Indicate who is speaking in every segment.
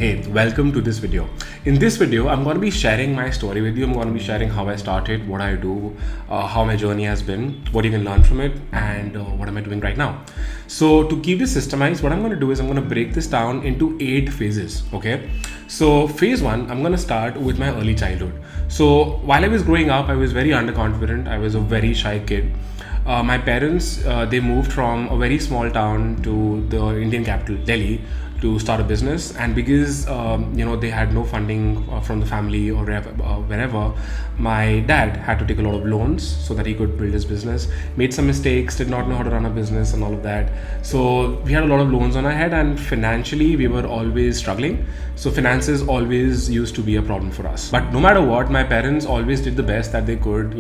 Speaker 1: Hey, welcome to this video. In this video, I'm going to be sharing my story with you. I'm going to be sharing how I started, what I do, how my journey has been, what you can learn from it, and what am I doing right now. So to keep this systemized, what I'm going to do is I'm going to break this down into 8 phases, okay? So phase 1, I'm going to start with my early childhood. So while I was growing up, I was very underconfident. I was a very shy kid. My parents, they moved from a very small town to the Indian capital, Delhi, to start a business, and because they had no funding from the family or wherever, my dad had to take a lot of loans so that he could build his business. Made some mistakes, did not know how to run a business and all of that. So we had a lot of loans on our head, and financially we were always struggling. So finances always used to be a problem for us. But no matter what, my parents always did the best that they could.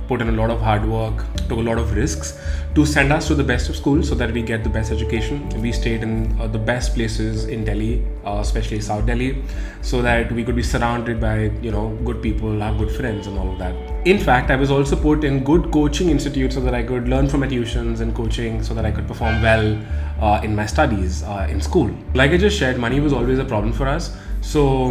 Speaker 1: Put in a lot of hard work, took a lot of risks to send us to the best of schools so that we get the best education. We stayed in the best places in Delhi, especially South Delhi, so that we could be surrounded by good people, have good friends and all of that. In fact, I was also put in good coaching institutes so that I could learn from my tuitions and coaching so that I could perform well in my studies in school. Like I just shared, money was always a problem for us. So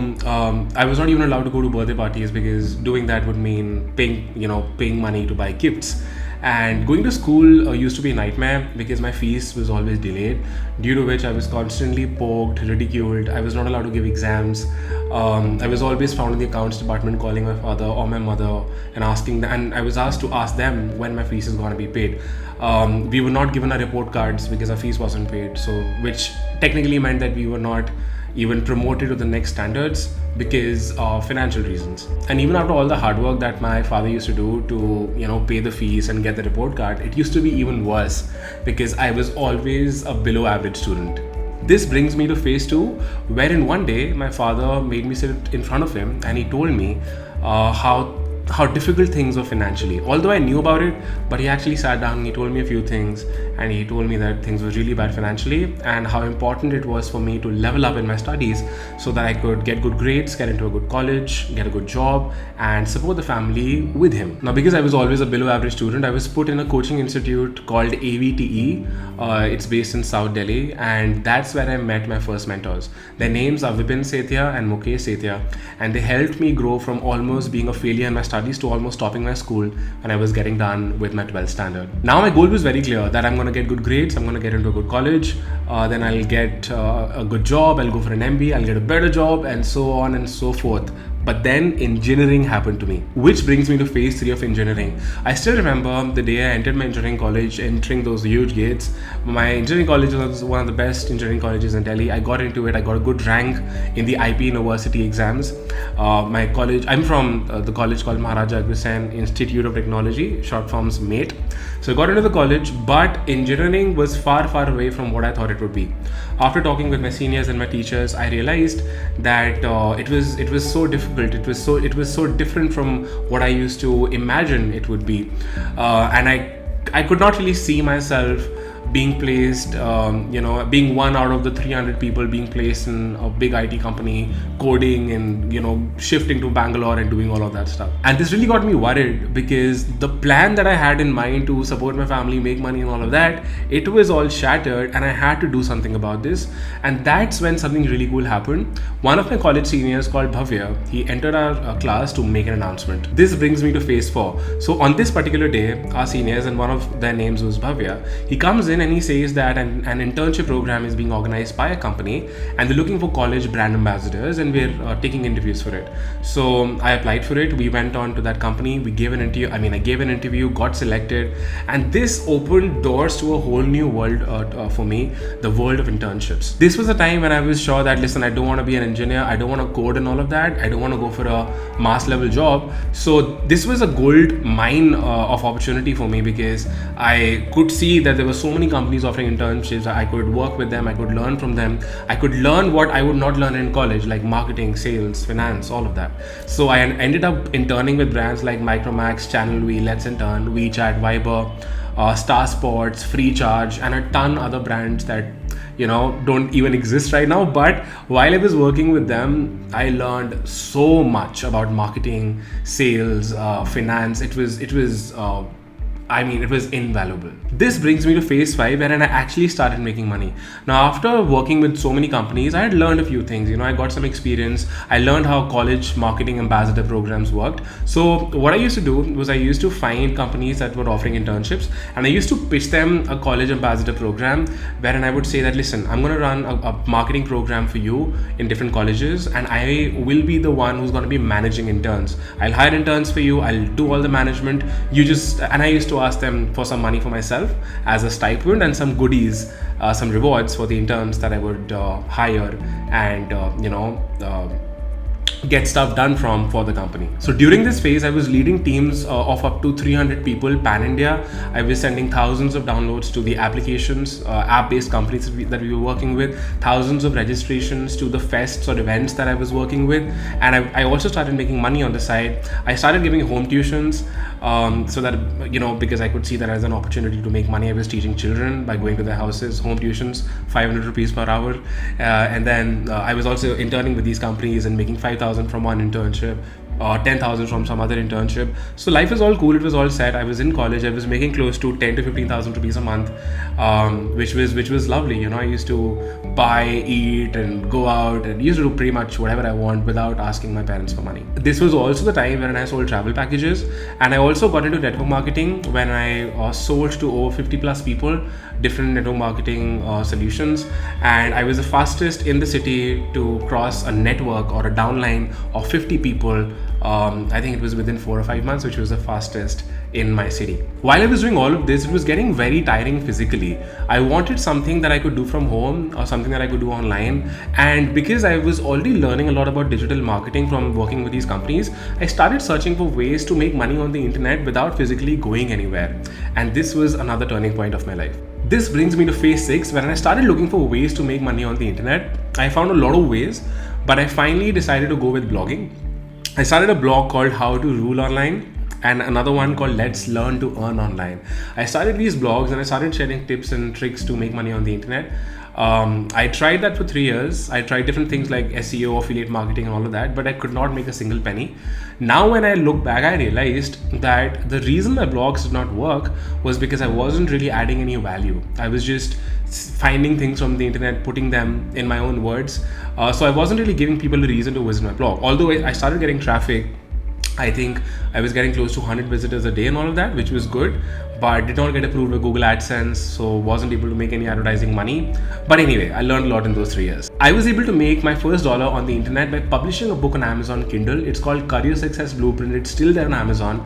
Speaker 1: I was not even allowed to go to birthday parties because doing that would mean paying money to buy gifts. And going to school used to be a nightmare because my fees was always delayed, due to which I was constantly poked, ridiculed. I was not allowed to give exams. I was always found in the accounts department calling my father or my mother and asking them, and I was asked to ask them when my fees is going to be paid. We were not given our report cards because our fees wasn't paid, so which technically meant that we were not even promoted to the next standards because of financial reasons. And even after all the hard work that my father used to do to pay the fees and get the report card, it used to be even worse because I was always a below average student. This brings me to phase 2, wherein one day my father made me sit in front of him and he told me how difficult things were financially. Although I knew about it, but he actually sat down and he told me a few things, and he told me that things were really bad financially and how important it was for me to level up in my studies so that I could get good grades, get into a good college, get a good job, and support the family with him. Now, because I was always a below average student, I was put in a coaching institute called AVTE. It's based in South Delhi, and that's where I met my first mentors. Their names are Vipin Sethia and Mukesh Sethia, and they helped me grow from almost being a failure in my studies to almost stopping my school when I was getting done with my 12th standard. Now my goal was very clear, that I'm going to get good grades, I'm going to get into a good college, then I'll get a good job, I'll go for an MBA, I'll get a better job, and so on and so forth. But then engineering happened to me, which brings me to phase 3 of engineering. I still remember the day I entered my engineering college, entering those huge gates. My engineering college was one of the best engineering colleges in Delhi. I got into it, I got a good rank in the IP University exams. My college, I'm from the college called Maharaja Agrisen Institute of Technology, short form's MATE. So I got into the college, but engineering was far away from what I thought it would be. After talking with my seniors and my teachers, I realized that it was so difficult. It was so different from what I used to imagine it would be, and I could not really see myself being placed, being one out of the 300 people being placed in a big IT company, coding and, shifting to Bangalore and doing all of that stuff. And this really got me worried because the plan that I had in mind to support my family, make money and all of that, it was all shattered, and I had to do something about this. And that's when something really cool happened. One of my college seniors called Bhavya, he entered our class to make an announcement. This brings me to phase 4. So on this particular day, our seniors, and one of their names was Bhavya, he comes in and he says that an internship program is being organized by a company and they're looking for college brand ambassadors, and we're taking interviews for it. So I applied for it. We went on to that company. We gave an interview. I gave an interview, got selected, and this opened doors to a whole new world for me, the world of internships. This was a time when I was sure that, listen, I don't want to be an engineer. I don't want to code and all of that. I don't want to go for a mass level job. So this was a gold mine of opportunity for me because I could see that there were so many companies offering internships. I could work with them, I could learn from them, I could learn what I would not learn in college, like marketing, sales, finance, all of that. So I ended up interning with brands like Micromax, Channel V, Let's Intern, WeChat, Viber, Star Sports, Free Charge, and a ton other brands that don't even exist right now. But while I was working with them, I learned so much about marketing, sales, finance. It was I mean, it was invaluable. This brings me to phase 5, wherein I actually started making money. Now, after working with so many companies, I had learned a few things. I got some experience. I learned how college marketing ambassador programs worked. So what I used to do was I used to find companies that were offering internships, and I used to pitch them a college ambassador program, wherein I would say that, listen, I'm going to run a marketing program for you in different colleges, and I will be the one who's going to be managing interns. I'll hire interns for you. I'll do all the management. And I used to ask them for some money for myself as a stipend and some goodies, some rewards for the interns that I would hire and get stuff done for the company. So during this phase, I was leading teams of up to 300 people pan-India. I was sending thousands of downloads to the applications, app-based companies that we were working with, thousands of registrations to the fests or events that I was working with. And I also started making money on the side. I started giving home tuitions so that, because I could see that as an opportunity to make money. I was teaching children by going to their houses, home tuitions, 500 rupees per hour. And then I was also interning with these companies and making 5,000 from one internship, 10,000 from some other internship. So life was all cool. It was all set. I was in college. I was making close to 10 to 15,000 rupees a month, which was lovely. I used to buy, eat, and go out, and used to do pretty much whatever I want without asking my parents for money. This was also the time when I sold travel packages, and I also got into network marketing when I sold to over 50 plus people different network marketing solutions, and I was the fastest in the city to cross a network or a downline of 50 people. I think it was within 4 or 5 months, which was the fastest in my city. While I was doing all of this, it was getting very tiring physically. I wanted something that I could do from home or something that I could do online. And because I was already learning a lot about digital marketing from working with these companies, I started searching for ways to make money on the internet without physically going anywhere. And this was another turning point of my life. This brings me to phase 6, when I started looking for ways to make money on the internet. I found a lot of ways, but I finally decided to go with blogging. I started a blog called How to Rule Online and another one called Let's Learn to Earn Online. I started these blogs and I started sharing tips and tricks to make money on the internet. I tried that for 3 years. I tried different things like SEO, affiliate marketing and all of that, but I could not make a single penny. Now when I look back, I realized that the reason my blogs did not work was because I wasn't really adding any value. I was just finding things from the internet, putting them in my own words. So I wasn't really giving people a reason to visit my blog. Although I started getting traffic, I think I was getting close to 100 visitors a day and all of that, which was good, but did not get approved with Google AdSense, so wasn't able to make any advertising money. But anyway, I learned a lot in those 3 years. I was able to make my first dollar on the internet by publishing a book on Amazon Kindle. It's called Career Success Blueprint. It's still there on Amazon.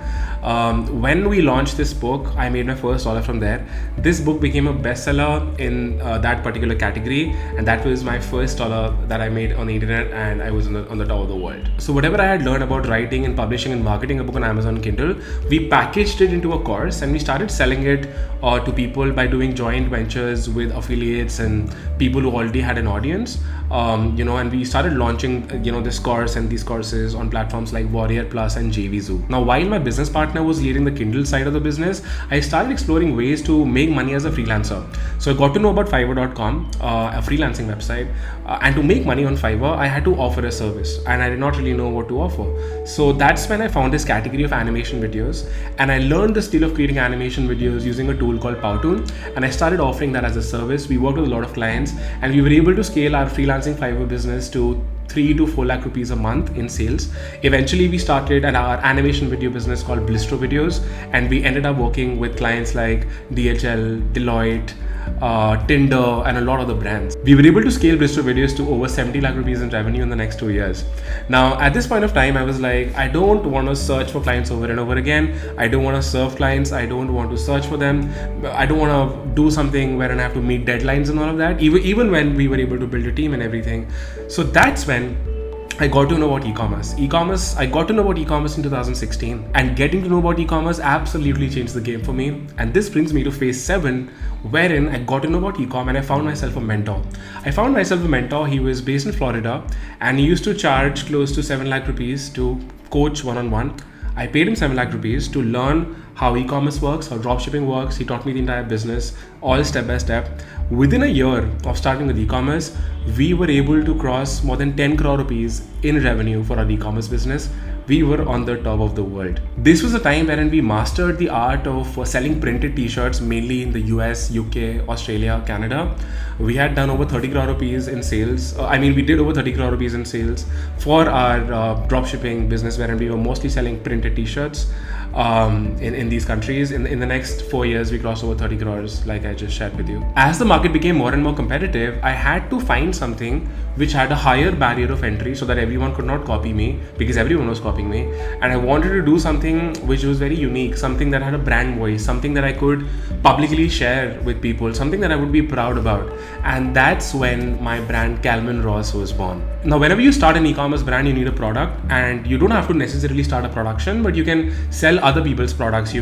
Speaker 1: When we launched this book, I made my first dollar from there. This book became a bestseller in that particular category, and that was my first dollar that I made on the internet, and I was on the top of the world. So whatever I had learned about writing and publishing and marketing a book on Amazon Kindle, we packaged it into a course and we started selling it to people by doing joint ventures with affiliates and people who already had an audience. And we started launching this course and these courses on platforms like Warrior Plus and JVZoo. Now, while my business partner was leading the Kindle side of the business, I started exploring ways to make money as a freelancer. So I got to know about Fiverr.com, a freelancing website, and to make money on Fiverr, I had to offer a service, and I did not really know what to offer. So that's when I found this category of animation videos, and I learned the skill of creating animation videos using a tool called Powtoon, and I started offering that as a service. We worked with a lot of clients, and we were able to scale our freelancing Fiverr business to 3 to 4 lakh rupees a month in sales. Eventually, we started our animation video business called Blistro Videos, and we ended up working with clients like DHL, Deloitte, Tinder, and a lot of the brands. We were able to scale Blistro Videos to over 70 lakh rupees in revenue in the next 2 years. Now, at this point of time, I was like, I don't want to search for clients over and over again. I don't want to serve clients. I don't want to search for them. I don't want to do something where I have to meet deadlines and all of that, even when we were able to build a team and everything. So that's when I got to know about e-commerce. I got to know about e-commerce in 2016, and getting to know about e-commerce absolutely changed the game for me. And this brings me to phase 7, wherein I got to know about e-com and I found myself a mentor. He was based in Florida, and he used to charge close to 7 lakh rupees to coach one-on-one. I paid him 7 lakh rupees to learn how e-commerce works, how dropshipping works. He taught me the entire business, all step by step. Within a year of starting with e-commerce, we were able to cross more than 10 crore rupees in revenue for our e-commerce business. We were on the top of the world. This was a time wherein we mastered the art of selling printed t-shirts, mainly in the US, UK, Australia, Canada. We had done over 30 crore rupees in sales. We did over 30 crore rupees in sales for our dropshipping business, wherein we were mostly selling printed t-shirts in these countries. In the next 4 years, we crossed over 30 crores, like I just shared with you. As the market became more and more competitive, I had to find something which had a higher barrier of entry so that everyone could not copy me, because everyone was copying me. And I wanted to do something which was very unique, something that had a brand voice, something that I could publicly share with people, something that I would be proud about. And that's when my brand Calvin Ross was born. Now, whenever you start an e-commerce brand, you need a product, and you don't have to necessarily start a production, but you can sell other people's products. You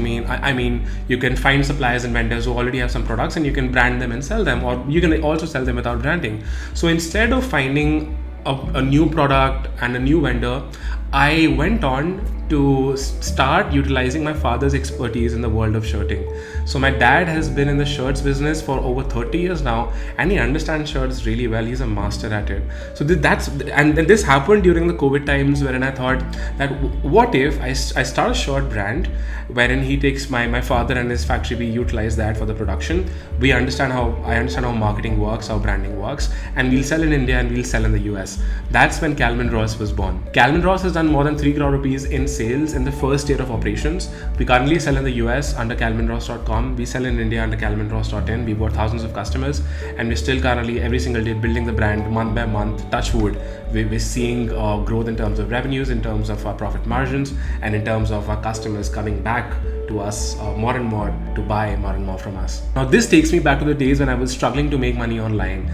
Speaker 1: can find suppliers and vendors who already have some products, and you can brand them and sell them, or you can also sell them without branding. So instead of finding a new product and a new vendor, I went on to start utilizing my father's expertise in the world of shirting. So my dad has been in the shirts business for over 30 years now, and he understands shirts really well. He's a master at it. So this happened during the COVID times, wherein I thought that what if I start a shirt brand wherein he takes my father and his factory, we utilize that for the production. I understand how marketing works, how branding works, and we'll sell in India and we'll sell in the US. That's when Calvin Ross was born. Calvin Ross has done more than 3 crore rupees in sales in the first year of operations. We currently sell in the US under calvinross.com. We sell in India under calvinross.in. We've got thousands of customers, and we're still currently every single day building the brand month by month. Touch wood. We're seeing growth in terms of revenues, in terms of our profit margins, and in terms of our customers coming back to us more and more to buy more and more from us. Now, this takes me back to the days when I was struggling to make money online.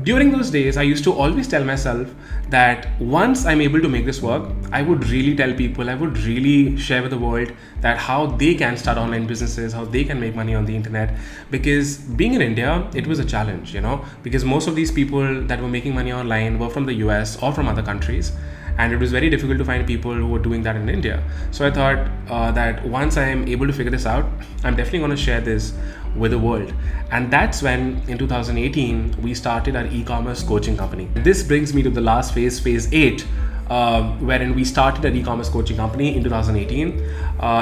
Speaker 1: During those days, I used to always tell myself that once I'm able to make this work, I would really tell people, I would really share with the world that how they can start online businesses, how they can make money on the internet. Because being in India, it was a challenge, because most of these people that were making money online were from the US or from other countries. And it was very difficult to find people who were doing that in India. So I thought that once I am able to figure this out, I'm definitely going to share this with the world. And that's when in 2018, we started our e-commerce coaching company. This brings me to the last phase 8, wherein we started an e-commerce coaching company in 2018.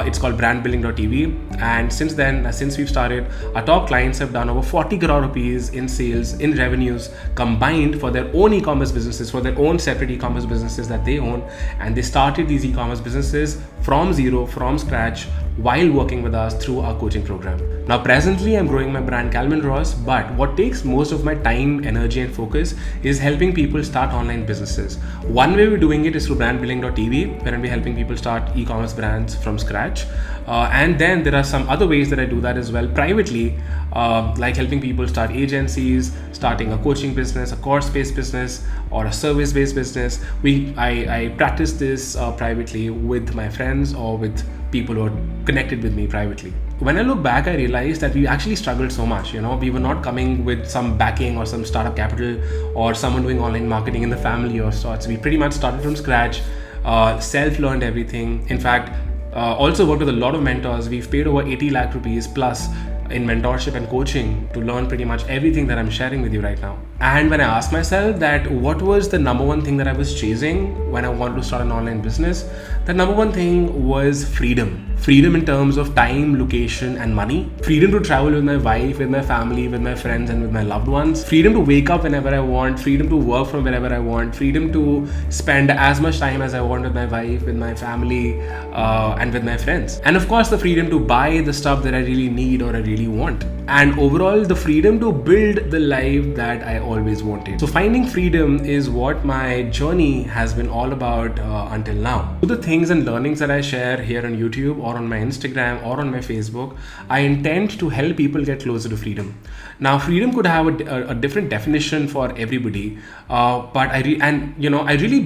Speaker 1: It's called brandbuilding.tv, and since we've started, our top clients have done over 40 crore rupees in sales, in revenues combined for their own e-commerce businesses, for their own separate e-commerce businesses that they own. And they started these e-commerce businesses from zero, from scratch, while working with us through our coaching program. Now, presently, I'm growing my brand Calvin Ross, but what takes most of my time, energy, and focus is helping people start online businesses. One way we're doing it is through brandbuilding.tv, where we're helping people start e-commerce brands from scratch. And then there are some other ways that I do that as well privately, like helping people start agencies, starting a coaching business, a course-based business, or a service-based business. I practice this privately with my friends or with people who are connected with me privately. When I look back, I realized that we actually struggled so much. We were not coming with some backing or some startup capital or someone doing online marketing in the family or sorts. We pretty much started from scratch, self-learned everything. In fact, also worked with a lot of mentors. We've paid over 80 lakh rupees plus in mentorship and coaching to learn pretty much everything that I'm sharing with you right now. And when I asked myself that what was the number one thing that I was chasing when I wanted to start an online business, the number one thing was freedom. Freedom in terms of time, location, and money. Freedom to travel with my wife, with my family, with my friends, and with my loved ones. Freedom to wake up whenever I want. Freedom to work from wherever I want. Freedom to spend as much time as I want with my wife, with my family, and with my friends. And of course, the freedom to buy the stuff that I really need or I really want. And overall, the freedom to build the life that I always wanted. So finding freedom is what my journey has been all about until now. So the things and learnings that I share here on YouTube or on my Instagram or on my Facebook, I intend to help people get closer to freedom. Now, freedom could have a different definition for everybody, but I truly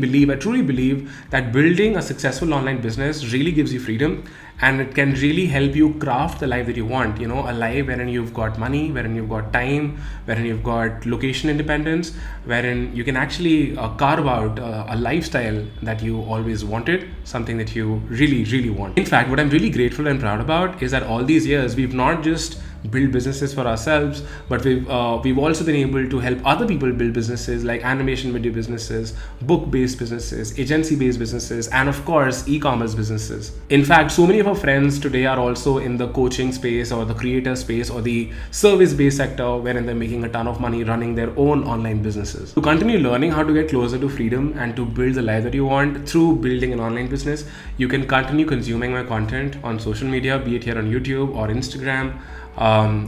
Speaker 1: believe that building a successful online business really gives you freedom. and it can really help you craft the life that you want. A life wherein you've got money, wherein you've got time, wherein you've got location independence, wherein you can actually carve out a lifestyle that you always wanted, something that you really want. In fact, what I'm really grateful and proud about is that all these years we've not just build businesses for ourselves, but we've also been able to help other people build businesses like animation video businesses, book-based businesses, agency-based businesses, and of course e-commerce businesses. In fact, so many of our friends today are also in the coaching space or the creator space or the service-based sector, wherein they're making a ton of money running their own online businesses. To continue learning how to get closer to freedom and to build the life that you want through building an online business, you can continue consuming my content on social media, be it here on YouTube or Instagram,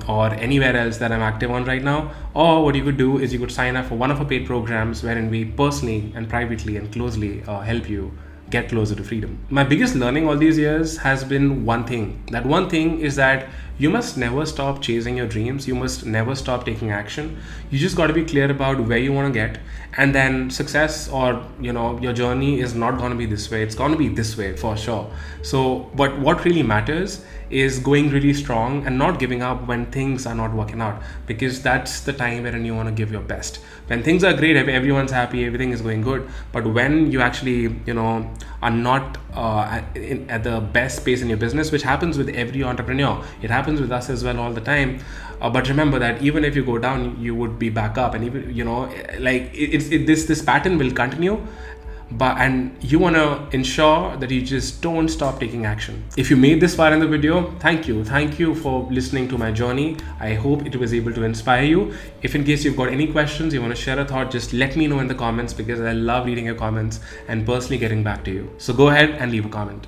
Speaker 1: or anywhere else that I'm active on right now. Or what you could do is you could sign up for one of our paid programs wherein we personally and privately and closely help you get closer to freedom. My biggest learning all these years has been one thing. That one thing is that you must never stop chasing your dreams. You must never stop taking action. You just got to be clear about where you want to get, and then success or your journey is not going to be this way. It's going to be this way for sure. So, but what really matters is going really strong and not giving up when things are not working out, because that's the time when you want to give your best. When things are great, everyone's happy, everything is going good. But when you actually are not at the best pace in your business, which happens with every entrepreneur, it happens with us as well all the time. But remember that even if you go down, you would be back up, and even this pattern will continue. And you want to ensure that you just don't stop taking action. If you made this far in the video, thank you for listening to my journey. I hope it was able to inspire you. If in case you've got any questions, you want to share a thought, just let me know in the comments, because I love reading your comments and personally getting back to you. So go ahead and leave a comment.